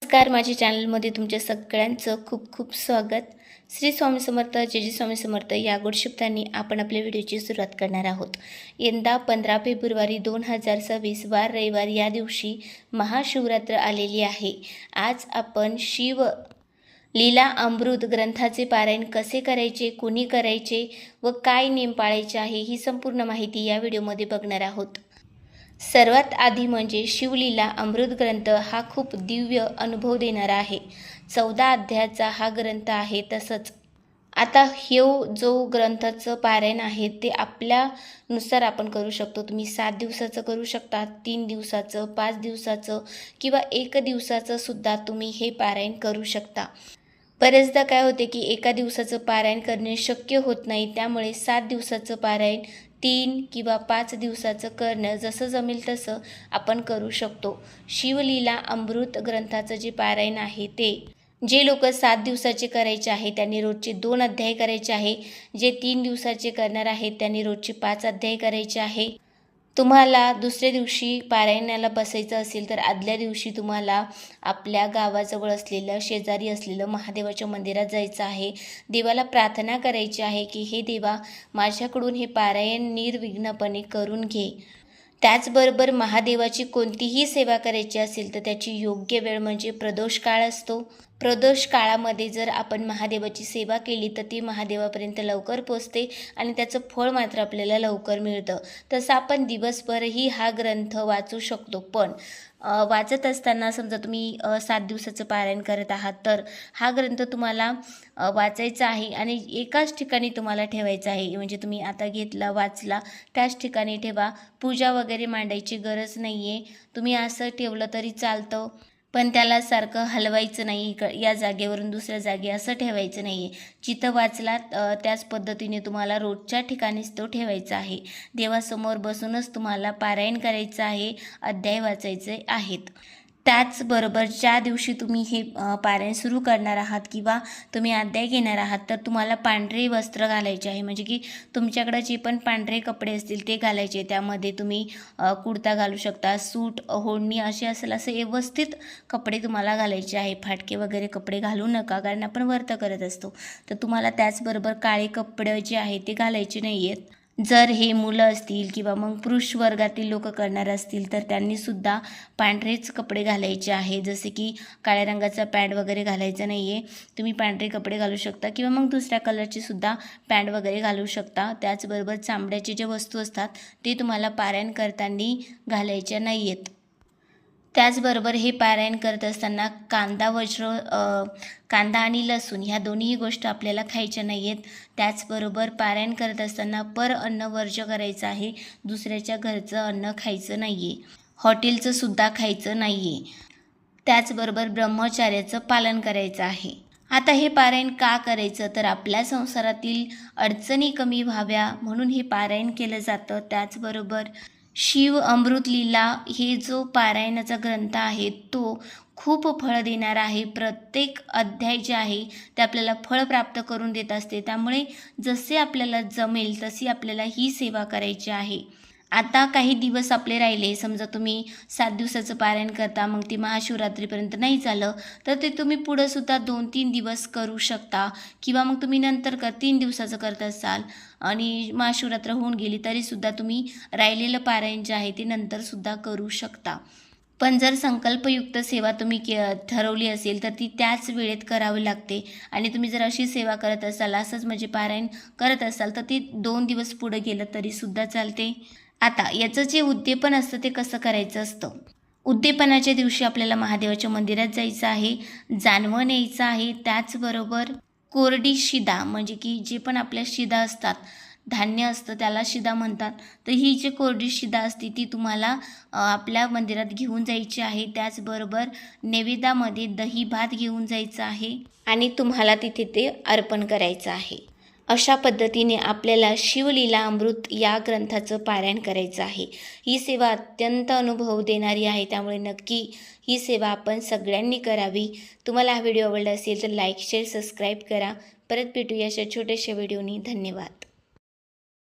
नमस्कार, माझ्या चॅनलमध्ये तुमच्या सगळ्यांचं खूप खूप स्वागत। श्री स्वामी समर्थ, जय जय स्वामी समर्थ या गोड शब्दांनी आपण आपल्या व्हिडिओची सुरुवात करणार आहोत। यंदा 15 फेब्रुवारी 2026 वार रविवार या दिवशी महाशिवरात्र आलेली आहे। आज आपण शिव लीला अमृत ग्रंथाचे पारायण कसे करायचे, कोणी करायचे व काय नियम पाळायचे आहे ही संपूर्ण माहिती या व्हिडिओमध्ये बघणार आहोत। सर्वात आधी म्हणजे शिवलीला अमृत ग्रंथ हा खूप दिव्य अनुभव देणारा आहे। 14 अध्यायाचा हा ग्रंथ आहे। तसंच आता जो ग्रंथाचं पारायण आहे ते आपल्यानुसार आपण करू शकतो। तुम्ही 7 दिवसाचं करू शकता, 3 दिवसाचं, 5 दिवसाचं किंवा 1 दिवसाचं सुद्धा तुम्ही हे पारायण करू शकता। बरेचदा काय होते की एका दिवसाचं पारायण करणे शक्य होत नाही, त्यामुळे 7 दिवसाचं पारायण 3 किंवा 5 दिवसाचं करणं जसं जमेल तसं आपण करू शकतो। शिवलीला अमृत ग्रंथाचं जे पारायण आहे ते जे लोक 7 दिवसाचे करायचे आहे त्यांनी रोजचे 2 अध्याय करायचे आहे। जे 3 दिवसाचे करणार आहेत त्यांनी रोजचे 5 अध्याय करायचे आहे। तुम्हाला दुसऱ्या दिवशी पारायणाला बसायचं असेल तर आदल्या दिवशी तुम्हाला आपल्या गावाजवळ असलेलं शेजारी असलेलं महादेवाच्या मंदिरात जायचं आहे। देवाला प्रार्थना करायची आहे की हे देवा, माझ्याकडून हे पारायण निर्विघ्नपणे करून घे। त्याचबरोबर महादेवाची कोणतीही सेवा करायची असेल तर त्याची योग्य वेळ म्हणजे प्रदोष काळ असतो। प्रदोष काळामध्ये जर आपण महादेवाची सेवा केली तर ती महादेवापर्यंत लवकर पोचते आणि त्याचं फळ मात्र आपल्याला लवकर मिळतं। तसं आपण दिवसभरही हा ग्रंथ वाचू शकतो, पण वाचत असताना समजा तुम्ही 7 दिवसाचं पारायण करत आहात तर हा ग्रंथ तुम्हाला वाचायचा आहे आणि एकाच ठिकाणी तुम्हाला ठेवायचा आहे। म्हणजे तुम्ही आता घेतला, वाचला, त्याच ठिकाणी ठेवा। पूजा वगैरे मांडायची गरज नाही आहे। तुम्ही असं ठेवलं तरी चालतं, पण त्याला सारखं हलवायचं नाही, या जागेवरून दुसऱ्या जागे असं ठेवायचं नाही आहे। जिथं वाचलात त्याच पद्धतीने तुम्हाला रोजच्या ठिकाणीच तो ठेवायचा आहे। देवासमोर बसूनच तुम्हाला पारायण करायचं आहे, अध्याय वाचायचे आहेत। त्याचबरोबर ज्या दिवशी तुम्ही हे पारायण सुरू करणार आहात किंवा तुम्ही अध्याय घेणार आहात तर तुम्हाला पांढरे वस्त्र घालायचे आहे। म्हणजे की तुमच्याकडे जे पण पांढरे कपडे असतील ते घालायचे। त्यामध्ये तुम्ही कुर्ता घालू शकता, सूट, ओढणी असे असेल असे व्यवस्थित कपडे तुम्हाला घालायचे आहे। फाटके वगैरे कपडे घालू नका, कारण आपण व्रत करत असतो। तर तुम्हाला त्याचबरोबर काळे कपडे जे आहे ते घालायचे नाही आहेत। जर हे मुलं असतील किंवा मग पुरुष वर्गातील लोक करणार असतील तर त्यांनी सुद्धा पांढरेच कपडे घालायचे आहे। जसे की काळ्या रंगाचा पॅन्ट वगैरे घालायचा नाही आहे। तुम्ही पांढरे कपडे घालू शकता किंवा मग दुसऱ्या कलरची सुद्धा पॅन्ट वगैरे घालू शकता। त्याचबरोबर चामड्याचे जे वस्तू असतात ते तुम्हाला पारायण करताना घालायच्या नाही आहेत। त्याचबरोबर हे पारायण करत असताना कांदा आणि लसूण ह्या दोन्ही गोष्टी आपल्याला खायच्या नाही आहेत। त्याचबरोबर पारायण करत असताना अन्न वर्ज्य करायचं आहे। दुसऱ्याच्या घरचं अन्न खायचं नाही आहे, हॉटेलचं सुद्धा खायचं नाही आहे। त्याचबरोबर ब्रह्मचर्याचं पालन करायचं आहे। आता हे पारायण का करायचं तर आपल्या संसारातील अडचणी कमी व्हाव्या म्हणून हे पारायण केलं जातं। त्याचबरोबर शिव अमृत लीला हे जो पारायणाचा ग्रंथ आहे तो खूप फळ देणार आहे। प्रत्येक अध्याय जे आहे ते आपल्याला फळ प्राप्त करून देत असते। त्यामुळे जसे आपल्याला जमेल तशी आपल्याला ही सेवा करायची आहे। आता काही दिवस आपले राहिले, समजा तुम्ही 7 दिवसाचं पारायण करता, मग ती महाशिवरात्रीपर्यंत नाही झालं तर ते तुम्ही पुढं सुद्धा 2-3 दिवस करू शकता किंवा मग तुम्ही नंतर 3 दिवसाचं करत असाल आणि महाशिवरात्र होऊन गेली तरीसुद्धा तुम्ही राहिलेलं पारायण जे आहे ते नंतर सुद्धा करू शकता। पण जर संकल्पयुक्त सेवा तुम्ही ठरवली असेल तर ती त्याच वेळेत करावी लागते आणि तुम्ही जर अशी सेवा करत असाल, असंच म्हणजे पारायण करत असाल तर ती 2 दिवस पुढे गेलं तरीसुद्धा चालते। आता याचं जे उद्यापन असतं ते कसं करायचं असतं। उद्यापनाच्या दिवशी आपल्याला महादेवाच्या मंदिरात जायचं आहे, जानवं न्यायचं आहे। त्याचबरोबर कोरडी शिदा म्हणजे की जे पण आपल्या शिदा असतात, धान्य असतं त्याला शिदा म्हणतात, तर ही जी कोरडी शिदा असते ती तुम्हाला आपल्या मंदिरात घेऊन जायची आहे। त्याचबरोबर नैवेद्यामध्ये दही भात घेऊन जायचं आहे आणि तुम्हाला तिथे ते अर्पण करायचं आहे। अशा पद्धतीने आपल्याला शिवलीला अमृत या ग्रंथाचं पारायण करायचं आहे। ही सेवा अत्यंत अनुभव देणारी आहे, त्यामुळे नक्की ही सेवा आपण सगळ्यांनी करावी। तुम्हाला हा व्हिडिओ आवडला असेल तर लाईक, शेअर, सबस्क्राईब करा। परत भेटूया अशा छोट्याशा व्हिडिओनी। धन्यवाद।